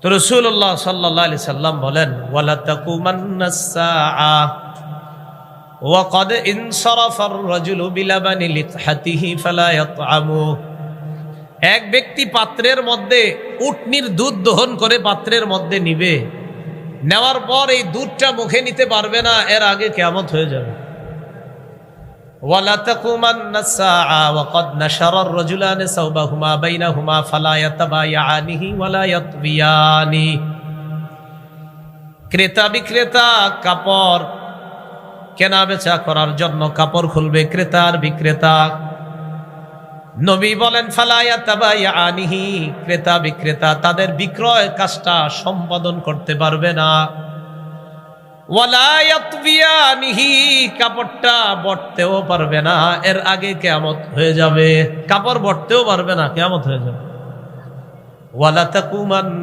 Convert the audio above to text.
তো রাসূলুল্লাহ সাল্লাল্লাহু আলাইহি সাল্লাম বলেন, ওয়ালা তাকুমান্নাস সাআ ওয়া ক্বাদ ইনসারাফা আর-রাজুলু বিলাবানি লিকহাতিহি ফালা ইয়াতআমু। এক ব্যক্তি পাত্রের মধ্যে উটনির দুধ দহন করে পাত্রের মধ্যে নিবে, নেওয়ার পর এই দুধটা মুখে নিতে পারবে না, এর আগে কিয়ামত হয়ে যাবে। ওয়ালা তাকুমান্নাস সাআ ওয়া ক্বাদ নাশারা আর-রাজুলানি সাওবাহুমা বাইনাহুমা ফালা ইয়াতাবায়ানিহি ওয়ালা ইয়াতবিয়ানি। ক্রেতা বিক্রেতা কাপড় কেনা বেচা করার জন্য কাপড় খুলবে, ক্রেতা আর বিক্রেতা। নবী বলেন ফালা ইয়াতাবায়ানিহি, ক্রেতা বিক্রেতা তাদের বিক্রয় কাজটা সম্পাদন করতে পারবে না। ওয়ালা ইয়াতবিয়ানিহি, কাপড়টা বটতেও পারবে না, এর আগে কিয়ামত হয়ে যাবে। কাপড় বটতেও পারবে না, কিয়ামত হয়ে যাবে। ওয়ালা তাকুমান